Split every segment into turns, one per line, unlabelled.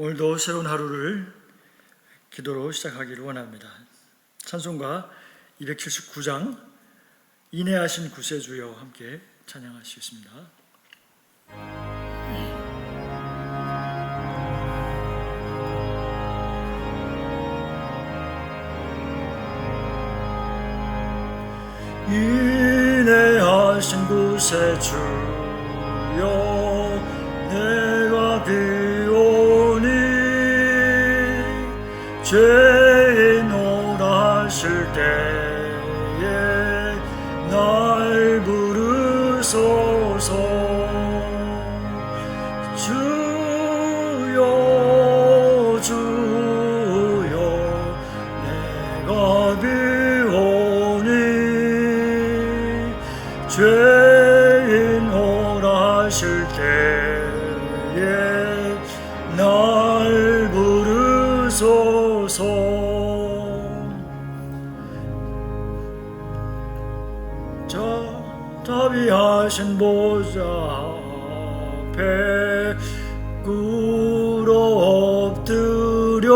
오늘도 새로운 하루를 기도로 시작하기를 원합니다. 찬송가 279장 인내하신 구세주여 함께 찬양하시겠습니다. 인내하신 구세주여 내가 비오니 죄인 오라 하실 때에 날 부르소서. 주여 주여 내가 비오니 죄인 오라 하실 때에 날 부르소서. 자비하신 보좌 앞에 꿇어 엎드려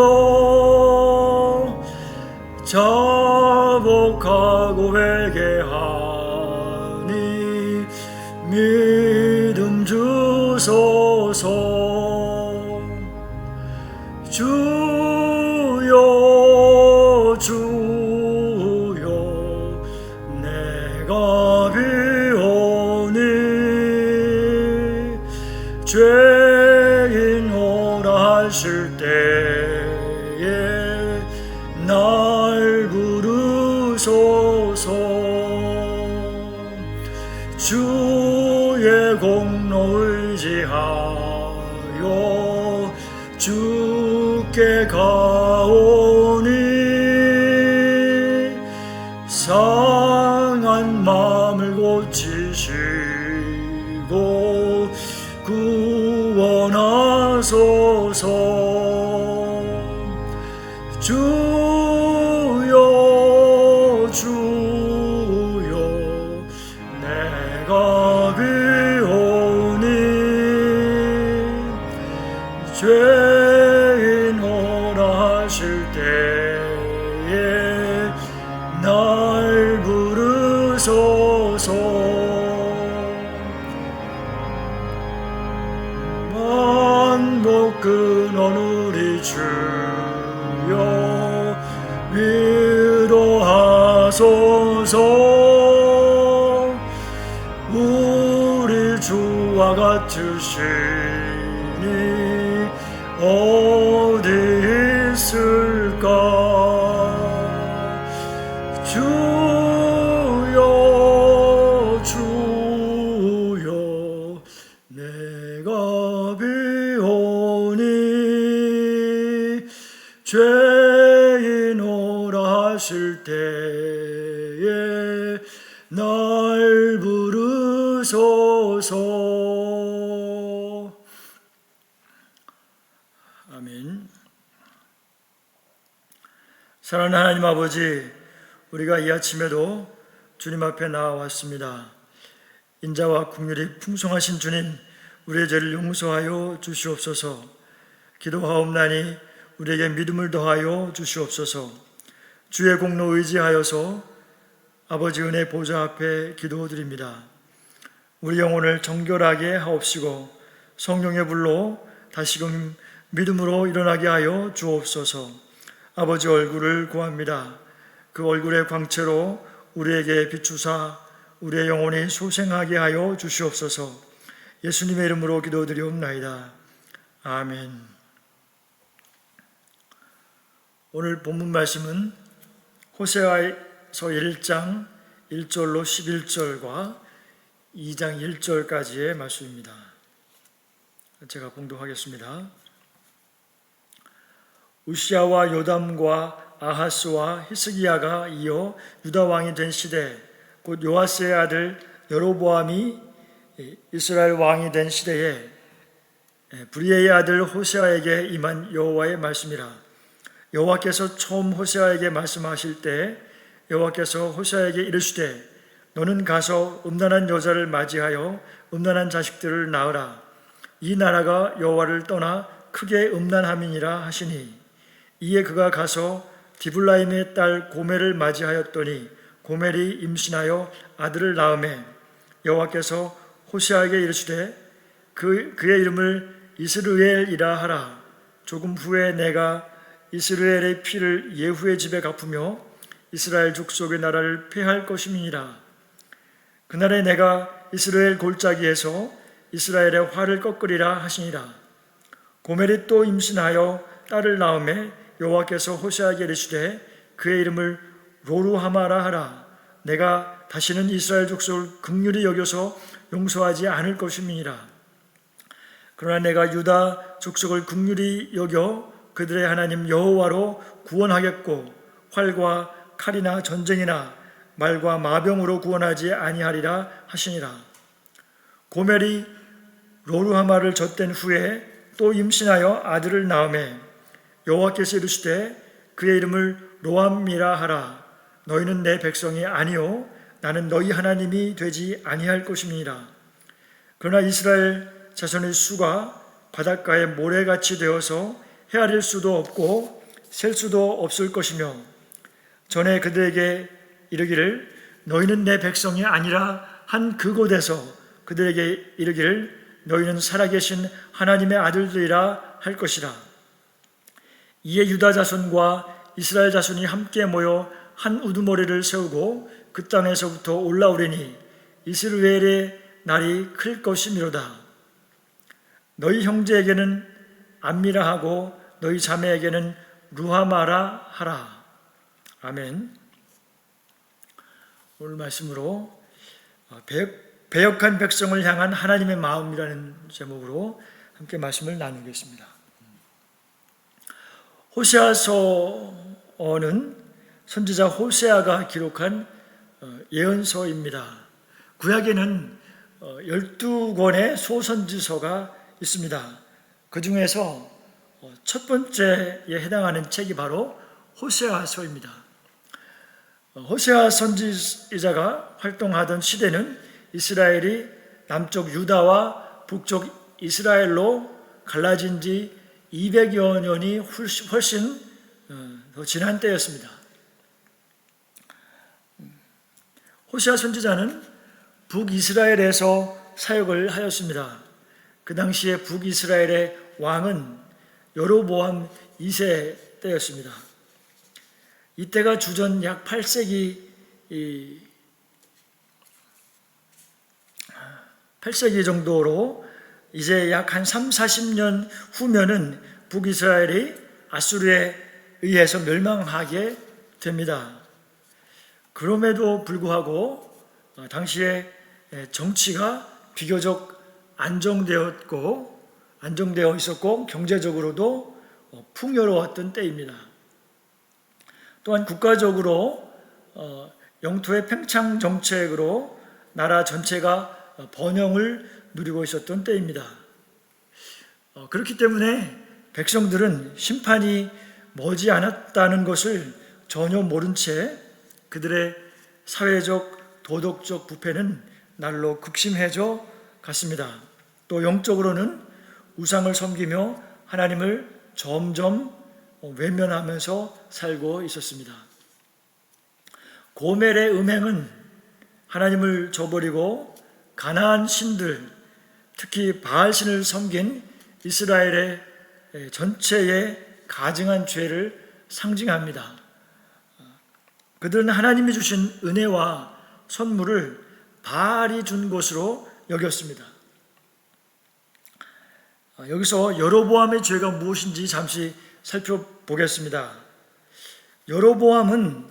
자복하고 회개하니 믿음 주소서. 주여 주여 내가 비오니 죄인 오라 하실 때에 날 부르소서. 주의 공로 의지하여 주께 가오니 상한 마음을 고치시고 구원하소서. 주여 주여 내가 비오니 죄인 오라 하실 때에 날 부르소서. 만복 근원 우리 주여 위로하소서. 우리 주와 같으시니 어디 있을까. 주여 주여 내가 비오니 죄인 오라 하실 때에 날 부르소서. 아멘. 사랑하는 하나님 아버지, 우리가 이 아침에도 주님 앞에 나와왔습니다. 인자와 긍휼이 풍성하신 주님, 우리의 죄를 용서하여 주시옵소서. 기도하옵나니 우리에게 믿음을 더하여 주시옵소서. 주의 공로 의지하여서 아버지 은혜 보좌 앞에 기도드립니다. 우리 영혼을 정결하게 하옵시고 성령의 불로 다시금 믿음으로 일어나게 하여 주옵소서. 아버지 얼굴을 구합니다. 그 얼굴의 광채로 우리에게 비추사 우리의 영혼이 소생하게 하여 주시옵소서. 예수님의 이름으로 기도드리옵나이다. 아멘. 오늘 본문 말씀은 호세아서 1장 1절로 11절과 2장 1절까지의 말씀입니다. 제가 봉독하겠습니다. 우시아와 요담과 아하스와 히스기야가 이어 유다 왕이 된 시대, 곧 요아스의 아들 여로보암이 이스라엘 왕이 된 시대에 브리에의 아들 호세아에게 임한 여호와의 말씀이라. 여호와께서 처음 호세아에게 말씀하실 때 여호와께서 호세아에게 이르시되 너는 가서 음란한 여자를 맞이하여 음란한 자식들을 낳으라. 이 나라가 여호와를 떠나 크게 음란함이니라 하시니 이에 그가 가서 디블라임의 딸 고멜을 맞이하였더니 고멜이 임신하여 아들을 낳음에 여호와께서 호세아에게 이르시되 그의 이름을 이스르엘이라 하라. 조금 후에 내가 이스라엘의 피를 예후의 집에 갚으며 이스라엘 족속의 나라를 폐할 것임이니라. 그날에 내가 이스라엘 골짜기에서 이스라엘의 활을 꺾으리라 하시니라. 고멜이 또 임신하여 딸을 낳음에 여호와께서 호세아에게 이르시되 그의 이름을 로루하마라 하라. 내가 다시는 이스라엘 족속을 긍휼히 여겨서 용서하지 않을 것임이니라. 그러나 내가 유다 족속을 긍휼히 여겨 그들의 하나님 여호와로 구원하겠고 활과 칼이나 전쟁이나 말과 마병으로 구원하지 아니하리라 하시니라. 고멜이 로루하마를 젖된 후에 또 임신하여 아들을 낳음에 여호와께서 이르시되 그의 이름을 로암이라 하라. 너희는 내 백성이 아니요 나는 너희 하나님이 되지 아니할 것임이니라. 그러나 이스라엘 자손의 수가 바닷가의 모래같이 되어서 헤아릴 수도 없고 셀 수도 없을 것이며 전에 그들에게 이르기를 너희는 내 백성이 아니라 한 그곳에서 그들에게 이르기를 너희는 살아계신 하나님의 아들들이라 할 것이라. 이에 유다 자손과 이스라엘 자손이 함께 모여 한 우두머리를 세우고 그 땅에서부터 올라오리니 이스라엘의 날이 클 것이미로다. 너희 형제에게는 암미라 하고 너희 자매에게는 루하마라 하라. 아멘. 오늘 말씀으로 배역한 백성을 향한 하나님의 마음이라는 제목으로 함께 말씀을 나누겠습니다. 호세아서는 선지자 호세아가 기록한 예언서입니다. 구약에는 12권의 소선지서가 있습니다. 그 중에서 첫 번째에 해당하는 책이 바로 호세아서입니다. 호세아 선지자가 활동하던 시대는 이스라엘이 남쪽 유다와 북쪽 이스라엘로 갈라진 지 200여 년이 훨씬 더 지난 때였습니다. 호세아 선지자는 북이스라엘에서 사역을 하였습니다. 그 당시에 북이스라엘의 왕은 여로보암 2세 때였습니다. 이때가 주전 약 8세기 정도로 이제 약 한 30-40년 후면은 북이스라엘이 아수르에 의해서 멸망하게 됩니다. 그럼에도 불구하고 당시에 정치가 비교적 안정되어 있었고 경제적으로도 풍요로웠던 때입니다. 또한 국가적으로 영토의 팽창 정책으로 나라 전체가 번영을 누리고 있었던 때입니다. 그렇기 때문에 백성들은 심판이 머지않았다는 것을 전혀 모른 채 그들의 사회적, 도덕적 부패는 날로 극심해져 갔습니다. 또 영적으로는 우상을 섬기며 하나님을 점점 외면하면서 살고 있었습니다. 고멜의 음행은 하나님을 저버리고 가나안 신들, 특히 바알신을 섬긴 이스라엘의 전체의 가증한 죄를 상징합니다. 그들은 하나님이 주신 은혜와 선물을 바알이 준 것으로 여겼습니다. 여기서 여로보암의 죄가 무엇인지 잠시 살펴보겠습니다. 여로보암은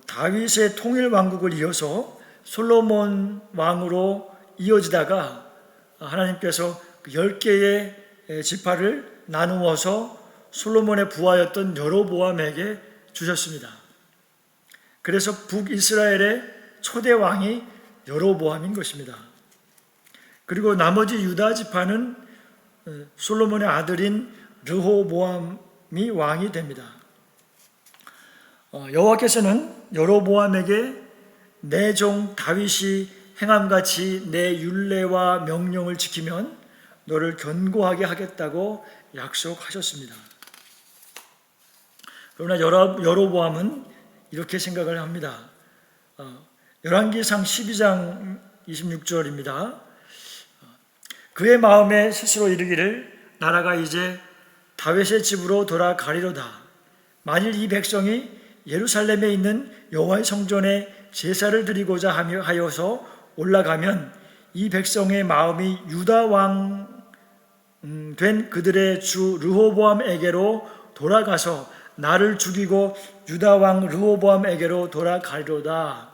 다윗의 통일 왕국을 이어서 솔로몬 왕으로 이어지다가 하나님께서 10개의 지파를 나누어서 솔로몬의 부하였던 여로보암에게 주셨습니다. 그래서 북이스라엘의 초대 왕이 여로보암인 것입니다. 그리고 나머지 유다 지파는 솔로몬의 아들인 르호보암이 왕이 됩니다. 여호와께서는 여로보암에게 내 종 다윗이 행함같이 내 율례와 명령을 지키면 너를 견고하게 하겠다고 약속하셨습니다. 그러나 여로보암은 이렇게 생각을 합니다. 열왕기상 12장 26절입니다. 그의 마음에 스스로 이르기를 나라가 이제 다윗의 집으로 돌아가리로다. 만일 이 백성이 예루살렘에 있는 여호와의 성전에 제사를 드리고자 하여서 올라가면 이 백성의 마음이 유다 왕 된 그들의 주 르호보암에게로 돌아가서 나를 죽이고 유다 왕 르호보암에게로 돌아가리로다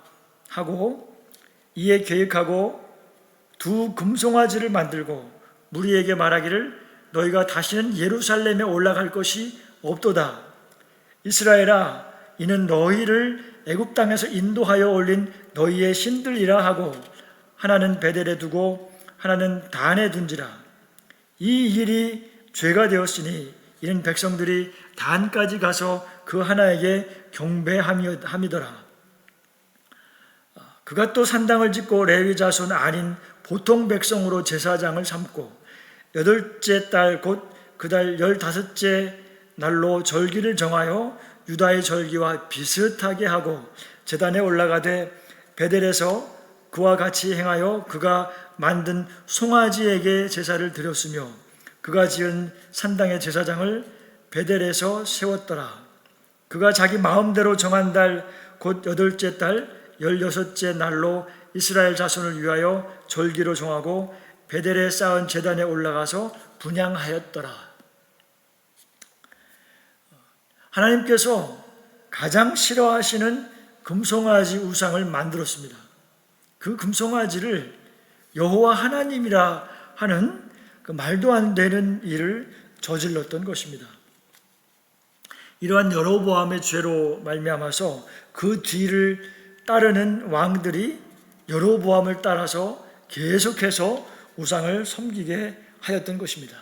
하고, 이에 계획하고 두 금송아지를 만들고 무리에게 말하기를 너희가 다시는 예루살렘에 올라갈 것이 없도다. 이스라엘아, 이는 너희를 애굽 땅에서 인도하여 올린 너희의 신들이라 하고, 하나는 베델에 두고 하나는 단에 둔지라. 이 일이 죄가 되었으니 이는 백성들이 단까지 가서 그 하나에게 경배함이더라. 그가 또 산당을 짓고 레위 자손 아닌 보통 백성으로 제사장을 삼고 여덟째 달 곧 그 달 15째 날로 절기를 정하여 유다의 절기와 비슷하게 하고 제단에 올라가되 베델에서 그와 같이 행하여 그가 만든 송아지에게 제사를 드렸으며 그가 지은 산당의 제사장을 베델에서 세웠더라. 그가 자기 마음대로 정한 달 곧 8째 달 16째 날로 이스라엘 자손을 위하여 절기로 정하고 베델에 쌓은 제단에 올라가서 분향하였더라. 하나님께서 가장 싫어하시는 금송아지 우상을 만들었습니다. 그 금송아지를 여호와 하나님이라 하는 그 말도 안 되는 일을 저질렀던 것입니다. 이러한 여로보암의 죄로 말미암아서 그 뒤를 따르는 왕들이 여로보암을 따라서 계속해서 우상을 섬기게 하였던 것입니다.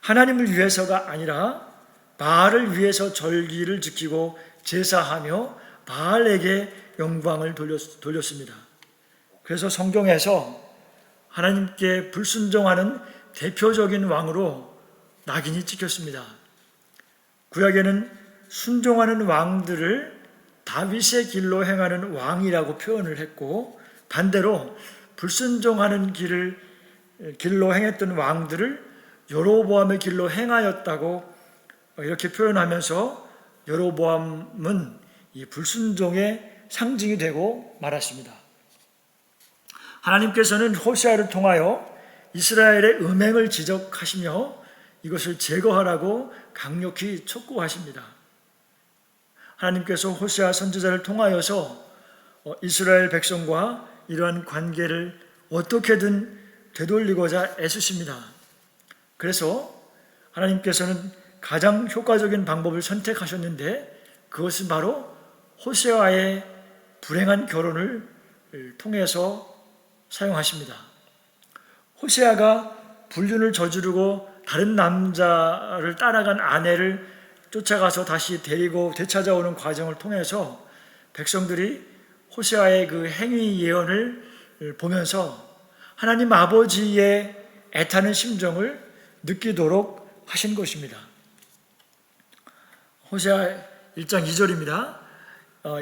하나님을 위해서가 아니라 바알을 위해서 절기를 지키고 제사하며 바알에게 영광을 돌렸습니다. 그래서 성경에서 하나님께 불순종하는 대표적인 왕으로 낙인이 찍혔습니다. 구약에는 순종하는 왕들을 다윗의 길로 행하는 왕이라고 표현을 했고, 반대로 불순종하는 길로 행했던 왕들을 여로보암의 길로 행하였다고 이렇게 표현하면서 여로보암은 이 불순종의 상징이 되고 말았습니다. 하나님께서는 호세아를 통하여 이스라엘의 음행을 지적하시며 이것을 제거하라고 강력히 촉구하십니다. 하나님께서 호세아 선지자를 통하여서 이스라엘 백성과 이러한 관계를 어떻게든 되돌리고자 애쓰십니다. 그래서 하나님께서는 가장 효과적인 방법을 선택하셨는데 그것은 바로 호세아의 불행한 결혼을 통해서 사용하십니다. 호세아가 불륜을 저지르고 다른 남자를 따라간 아내를 쫓아가서 다시 데리고 되찾아오는 과정을 통해서 백성들이 호세아의 그 행위 예언을 보면서 하나님 아버지의 애타는 심정을 느끼도록 하신 것입니다. 호세아 1장 2절입니다.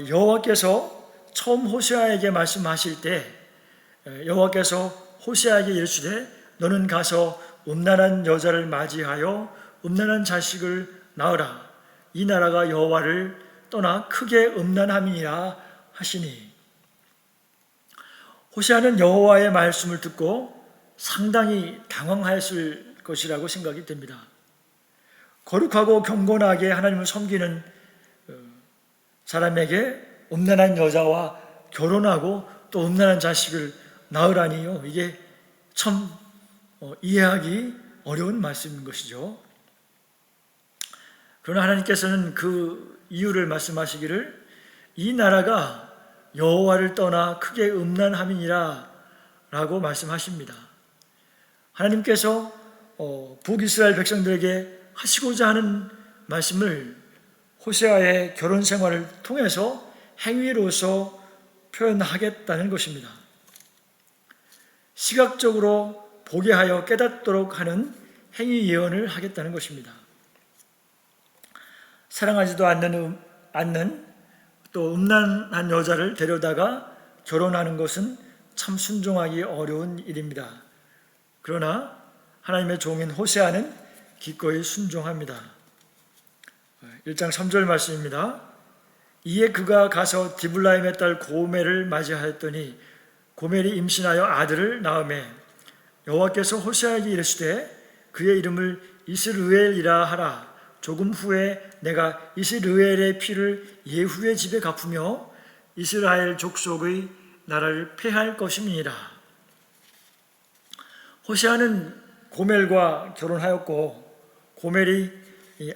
여호와께서 처음 호세아에게 말씀하실 때 여호와께서 호세아에게 이르시되 너는 가서 음란한 여자를 맞이하여 음란한 자식을 낳으라. 이 나라가 여호와를 떠나 크게 음란함이니라 하시니. 호세아는 여호와의 말씀을 듣고 상당히 당황하였을 것이라고 생각이 됩니다. 거룩하고 경건하게 하나님을 섬기는 사람에게 음란한 여자와 결혼하고 또 음란한 자식을 낳으라니요. 이게 참 이해하기 어려운 말씀인 것이죠. 그러나 하나님께서는 그 이유를 말씀하시기를 이 나라가 여호와를 떠나 크게 음란함이니라 라고 말씀하십니다. 하나님께서 북이스라엘 백성들에게 하시고자 하는 말씀을 호세아의 결혼 생활을 통해서 행위로서 표현하겠다는 것입니다. 시각적으로 보게 하여 깨닫도록 하는 행위 예언을 하겠다는 것입니다. 사랑하지도 않는 또 음란한 여자를 데려다가 결혼하는 것은 참 순종하기 어려운 일입니다. 그러나 하나님의 종인 호세아는 기꺼이 순종합니다. 1장 3절 말씀입니다. 이에 그가 가서 디블라임의 딸 고멜을 맞이하였더니 고멜이 임신하여 아들을 낳으매 여호와께서 호세아에게 이르시되 그의 이름을 이스르엘이라 하라. 조금 후에 내가 이스르엘의 피를 예후의 집에 갚으며 이스라엘 족속의 나라를 폐할 것임이니라. 호세아는 고멜과 결혼하였고 고멜이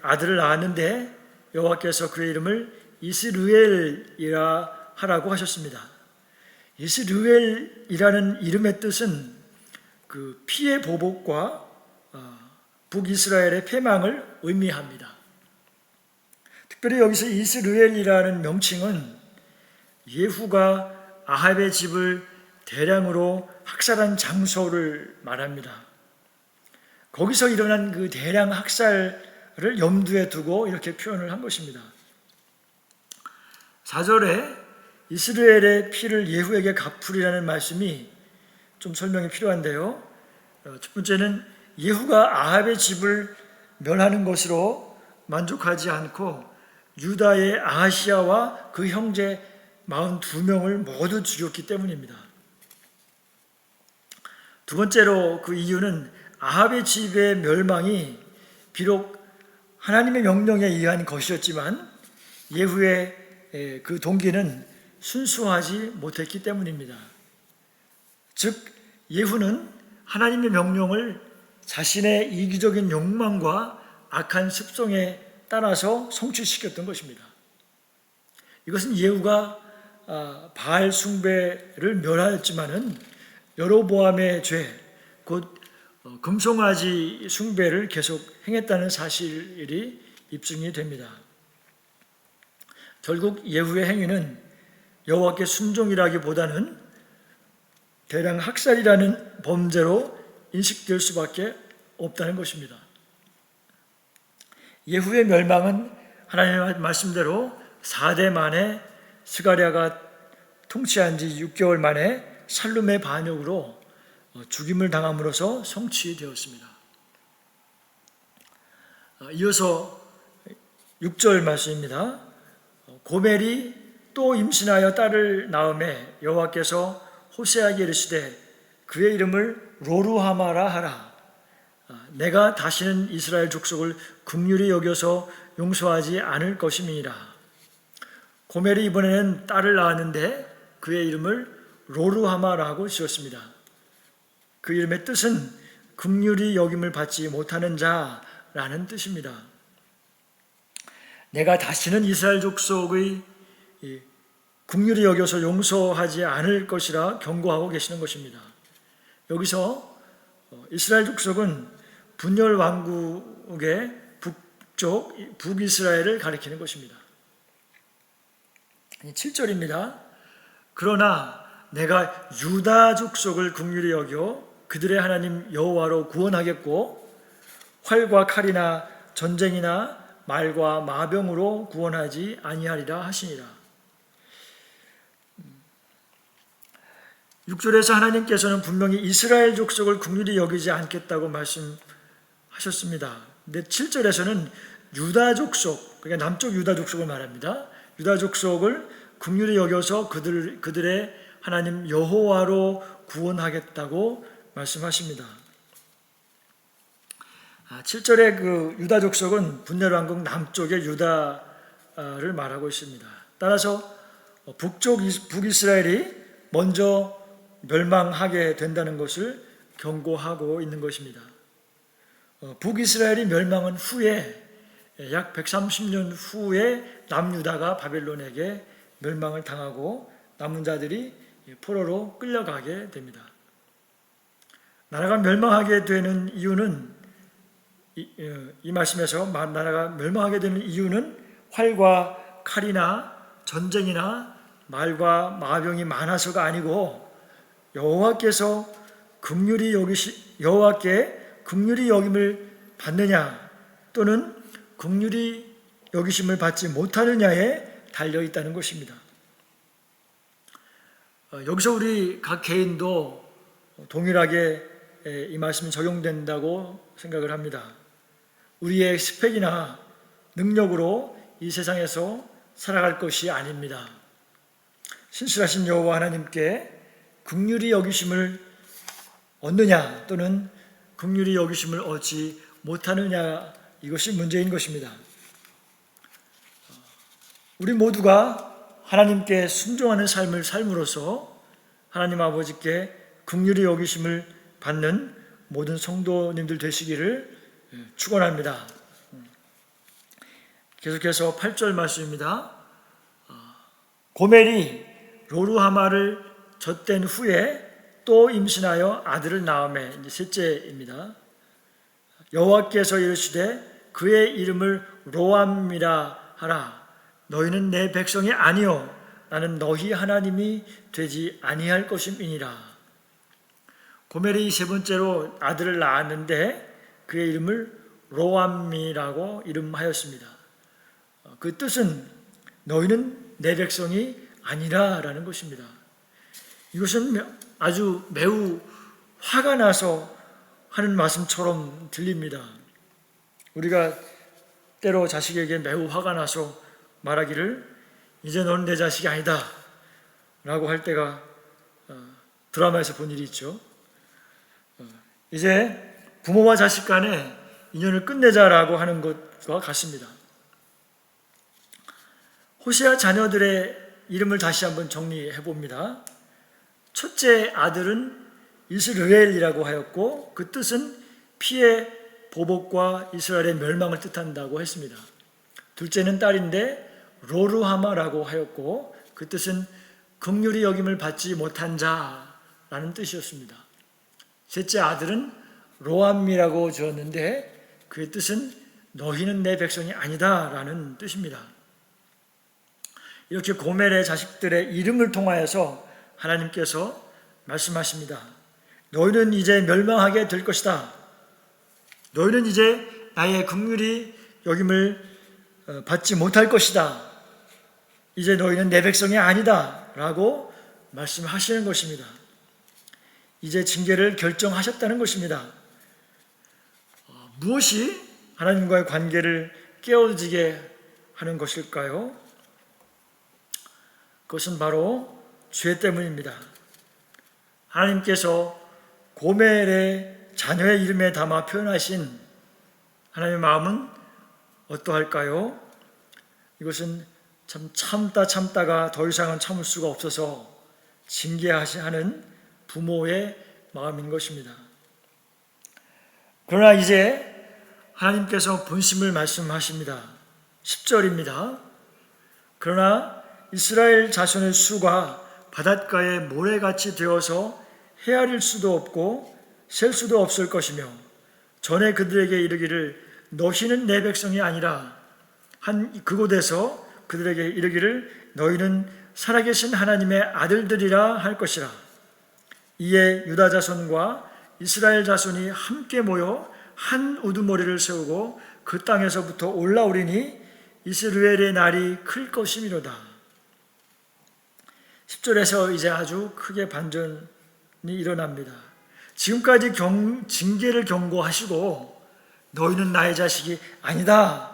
아들을 낳았는데 여호와께서 그의 이름을 이스르엘이라 하라고 하셨습니다. 이스르엘이라는 이름의 뜻은 그 피의 보복과 북이스라엘의 패망을 의미합니다. 특별히 여기서 이스르엘이라는 명칭은 예후가 아합의 집을 대량으로 학살한 장소를 말합니다. 거기서 일어난 그 대량 학살을 염두에 두고 이렇게 표현을 한 것입니다. 4절에 이스라엘의 피를 예후에게 갚으리라는 말씀이 좀 설명이 필요한데요. 첫 번째는 예후가 아합의 집을 멸하는 것으로 만족하지 않고 유다의 아하시야와 그 형제 42명을 모두 죽였기 때문입니다. 두 번째로 그 이유는 아합의 집의 멸망이 비록 하나님의 명령에 의한 것이었지만 예후의 그 동기는 순수하지 못했기 때문입니다. 즉 예후는 하나님의 명령을 자신의 이기적인 욕망과 악한 습성에 따라서 성취시켰던 것입니다. 이것은 예후가 바알 숭배를 멸하였지만은 여로보암의 죄, 곧 금송아지 숭배를 계속 행했다는 사실이 입증이 됩니다. 결국 예후의 행위는 여호와께 순종이라기보다는 대량 학살이라는 범죄로 인식될 수밖에 없다는 것입니다. 예후의 멸망은 하나님의 말씀대로 4대 만에 스가랴가 통치한 지 6개월 만에 살룸의 반역으로 죽임을 당함으로써 성취되었습니다. 이어서 6절 말씀입니다. 고멜이 또 임신하여 딸을 낳음에 여호와께서 호세아에게 이르시되 그의 이름을 로루하마라 하라. 내가 다시는 이스라엘 족속을 긍휼히 여겨서 용서하지 않을 것임이니라. 고멜이 이번에는 딸을 낳았는데 그의 이름을 로루하마라고 지었습니다. 그 이름의 뜻은 긍휼히 여김을 받지 못하는 자라는 뜻입니다. 내가 다시는 이스라엘 족속의 긍휼히 여겨서 용서하지 않을 것이라 경고하고 계시는 것입니다. 여기서 이스라엘 족속은 분열 왕국의 북쪽 북이스라엘을 가리키는 것입니다. 7절입니다. 그러나 내가 유다 족속을 긍휼히 여겨 그들의 하나님 여호와로 구원하겠고 활과 칼이나 전쟁이나 말과 마병으로 구원하지 아니하리라 하시니라. 6절에서 하나님께서는 분명히 이스라엘 족속을 긍휼히 여기지 않겠다고 말씀하셨습니다. 근데 7절에서는 유다 족속, 그러니까 남쪽 유다 족속을 말합니다. 유다 족속을 긍휼히 여겨서 그들의 하나님 여호와로 구원하겠다고 말씀하십니다. 7절의 그 유다 족속은 분열 왕국 남쪽의 유다를 말하고 있습니다. 따라서 북이스라엘이 먼저 멸망하게 된다는 것을 경고하고 있는 것입니다. 북이스라엘이 멸망한 후에 약 130년 후에 남유다가 바벨론에게 멸망을 당하고 남은 자들이 포로로 끌려가게 됩니다. 나라가 멸망하게 되는 이유는 이 말씀에서 나라가 멸망하게 되는 이유는 활과 칼이나 전쟁이나 말과 마병이 많아서가 아니고 여호와께 긍휼히 여김을 받느냐 또는 긍휼히 여기심을 받지 못하느냐에 달려 있다는 것입니다. 여기서 우리 각 개인도 동일하게 이 말씀이 적용된다고 생각을 합니다. 우리의 스펙이나 능력으로 이 세상에서 살아갈 것이 아닙니다. 신실하신 여호와 하나님께 긍휼히 여기심을 얻느냐 또는 긍휼히 여기심을 얻지 못하느냐, 이것이 문제인 것입니다. 우리 모두가 하나님께 순종하는 삶을 삶으로써 하나님 아버지께 긍휼히 여기심을 받는 모든 성도님들 되시기를 축원합니다. 계속해서 8절 말씀입니다. 고멜이 로루하마를 젖댄 후에 또 임신하여 아들을 낳으매, 셋째입니다. 여호와께서 이르시되 그의 이름을 로암이라 하라. 너희는 내 백성이 아니요 나는 너희 하나님이 되지 아니할 것임이니라. 고멜이 세 번째로 아들을 낳았는데 그의 이름을 로암이라고 이름하였습니다. 그 뜻은 너희는 내 백성이 아니라 라는 것입니다. 이것은 아주 매우 화가 나서 하는 말씀처럼 들립니다. 우리가 때로 자식에게 매우 화가 나서 말하기를 이제 너는 내 자식이 아니다 라고 할 때가 드라마에서 본 일이 있죠. 이제 부모와 자식 간에 인연을 끝내자라고 하는 것과 같습니다. 호세아 자녀들의 이름을 다시 한번 정리해 봅니다. 첫째 아들은 이스르엘이라고 하였고 그 뜻은 피의 보복과 이스라엘의 멸망을 뜻한다고 했습니다. 둘째는 딸인데 로루하마라고 하였고 그 뜻은 긍휼히 여김을 받지 못한 자라는 뜻이었습니다. 셋째 아들은 로암이라고 지었는데 그의 뜻은 너희는 내 백성이 아니다 라는 뜻입니다. 이렇게 고멜의 자식들의 이름을 통하여서 하나님께서 말씀하십니다. 너희는 이제 멸망하게 될 것이다. 너희는 이제 나의 긍휼히 여김을 받지 못할 것이다. 이제 너희는 내 백성이 아니다 라고 말씀하시는 것입니다. 이제 징계를 결정하셨다는 것입니다. 무엇이 하나님과의 관계를 깨어지게 하는 것일까요? 그것은 바로 죄 때문입니다. 하나님께서 고멜의 자녀의 이름에 담아 표현하신 하나님의 마음은 어떠할까요? 이것은 참 참다가 더 이상은 참을 수가 없어서 징계하시는 부모의 마음인 것입니다. 그러나 이제 하나님께서 본심을 말씀하십니다. 10절입니다. 그러나 이스라엘 자손의 수가 바닷가의 모래같이 되어서 헤아릴 수도 없고 셀 수도 없을 것이며 전에 그들에게 이르기를 너희는 내 백성이 아니라 한 그곳에서 그들에게 이르기를 너희는 살아계신 하나님의 아들들이라 할 것이라. 이에 유다 자손과 이스라엘 자손이 함께 모여 한 우두머리를 세우고 그 땅에서부터 올라오리니 이스라엘의 날이 클 것이미로다. 10절에서 이제 아주 크게 반전이 일어납니다. 지금까지 징계를 경고하시고 너희는 나의 자식이 아니다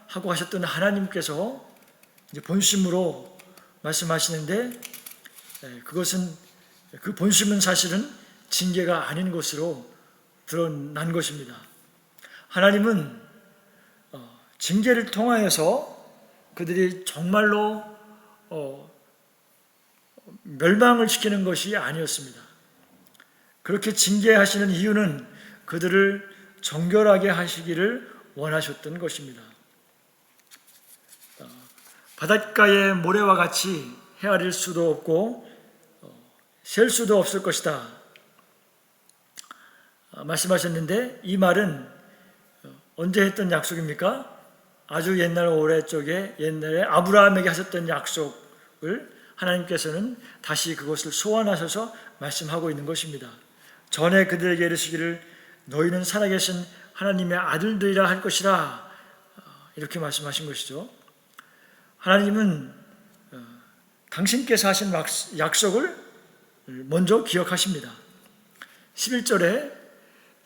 하고 하셨던 하나님께서 이제 본심으로 말씀하시는데 그것은 그 본심은 사실은 징계가 아닌 것으로 드러난 것입니다. 하나님은 징계를 통하여서 그들이 정말로 멸망을 시키는 것이 아니었습니다. 그렇게 징계하시는 이유는 그들을 정결하게 하시기를 원하셨던 것입니다. 바닷가의 모래와 같이 헤아릴 수도 없고 셀 수도 없을 것이다 말씀하셨는데 이 말은 언제 했던 약속입니까? 아주 옛날 오래 쪽에 옛날에 아브라함에게 하셨던 약속을 하나님께서는 다시 그것을 소환하셔서 말씀하고 있는 것입니다. 전에 그들에게 이르시기를 너희는 살아계신 하나님의 아들들이라 할 것이라, 이렇게 말씀하신 것이죠. 하나님은 당신께서 하신 약속을 먼저 기억하십니다. 11절에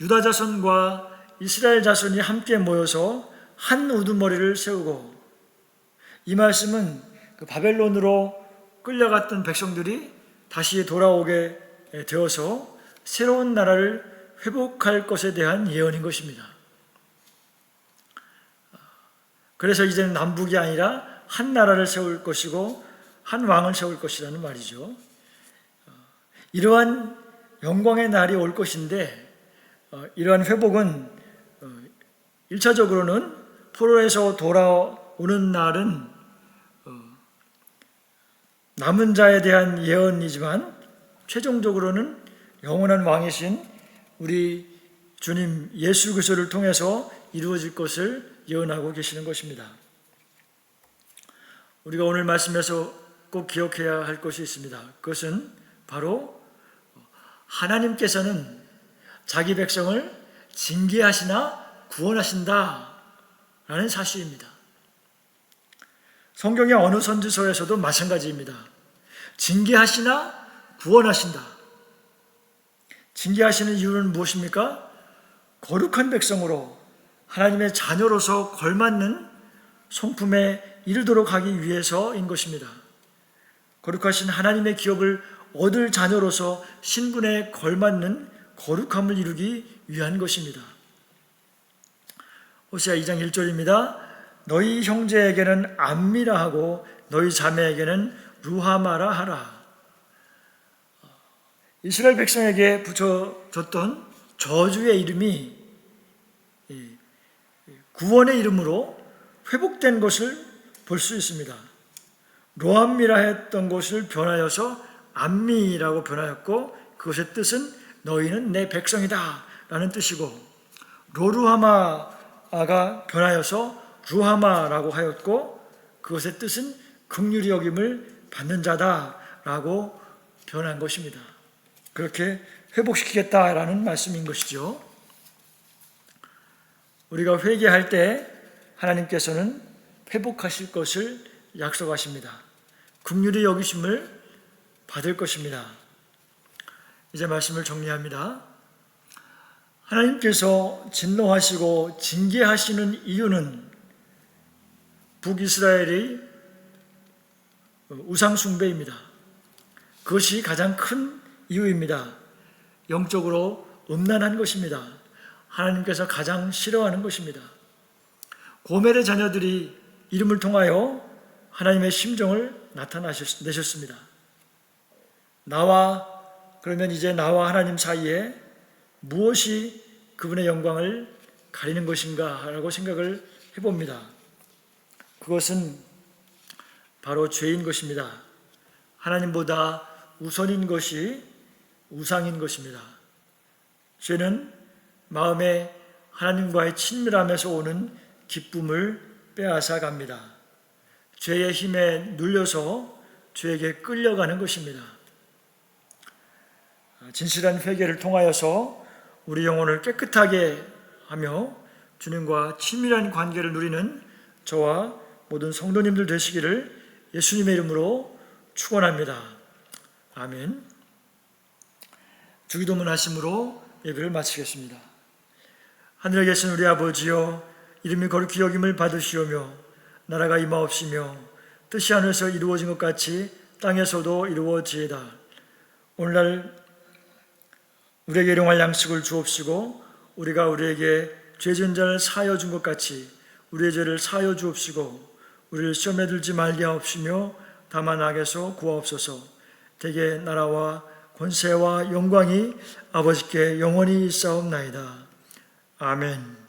유다 자손과 이스라엘 자손이 함께 모여서 한 우두머리를 세우고, 이 말씀은 그 바벨론으로 끌려갔던 백성들이 다시 돌아오게 되어서 새로운 나라를 회복할 것에 대한 예언인 것입니다. 그래서 이제는 남북이 아니라 한 나라를 세울 것이고 한 왕을 세울 것이라는 말이죠. 이러한 영광의 날이 올 것인데, 이러한 회복은 1차적으로는 포로에서 돌아오는 날은 남은 자에 대한 예언이지만, 최종적으로는 영원한 왕이신 우리 주님 예수 그리스도를 통해서 이루어질 것을 예언하고 계시는 것입니다. 우리가 오늘 말씀에서 꼭 기억해야 할 것이 있습니다. 그것은 바로 하나님께서는 자기 백성을 징계하시나 구원하신다라는 사실입니다. 성경의 어느 선지서에서도 마찬가지입니다. 징계하시나 구원하신다. 징계하시는 이유는 무엇입니까? 거룩한 백성으로 하나님의 자녀로서 걸맞는 성품에 이르도록 하기 위해서인 것입니다. 거룩하신 하나님의 기업을 얻을 자녀로서 신분에 걸맞는 거룩함을 이루기 위한 것입니다. 호세아 2장 1절입니다. 너희 형제에게는 암미라 하고 너희 자매에게는 루하마라 하라. 이스라엘 백성에게 붙여졌던 저주의 이름이 구원의 이름으로 회복된 것을 볼 수 있습니다. 로암미라 했던 것을 변하여서 암미라고 변하였고, 그것의 뜻은 너희는 내 백성이다 라는 뜻이고, 로루하마가 변하여서 루하마라고 하였고, 그것의 뜻은 긍휼히 여김을 받는 자다 라고 변한 것입니다. 그렇게 회복시키겠다라는 말씀인 것이죠. 우리가 회개할 때 하나님께서는 회복하실 것을 약속하십니다. 긍휼히 여기심을 받을 것입니다. 이제 말씀을 정리합니다. 하나님께서 진노하시고 징계하시는 이유는 북이스라엘의 우상 숭배입니다. 그것이 가장 큰 이유입니다. 영적으로 음란한 것입니다. 하나님께서 가장 싫어하는 것입니다. 고멜의 자녀들이 이름을 통하여 하나님의 심정을 나타내셨습니다. 그러면 이제 나와 하나님 사이에 무엇이 그분의 영광을 가리는 것인가 라고 생각을 해봅니다. 그것은 바로 죄인 것입니다. 하나님보다 우선인 것이 우상인 것입니다. 죄는 마음에 하나님과의 친밀함에서 오는 기쁨을 빼앗아 갑니다. 죄의 힘에 눌려서 죄에게 끌려가는 것입니다. 진실한 회개를 통하여서 우리 영혼을 깨끗하게 하며 주님과 친밀한 관계를 누리는 저와 모든 성도님들 되시기를 예수님의 이름으로 축원합니다. 아멘. 주기도문 하심으로 예배를 마치겠습니다. 하늘에 계신 우리 아버지여, 이름이 거룩히 여김을 받으시오며 나라가 임하옵시며 뜻이 하늘에서 이루어진 것 같이 땅에서도 이루어지이다. 오늘날 우리에게 일용할 양식을 주옵시고, 우리가 우리에게 죄 지은 자를 사하여 준 것 같이 우리의 죄를 사하여 주옵시고, 우리를 시험에 들지 말게 하옵시며 다만 악에서 구하옵소서. 대개 나라와 권세와 영광이 아버지께 영원히 있사옵나이다. 아멘.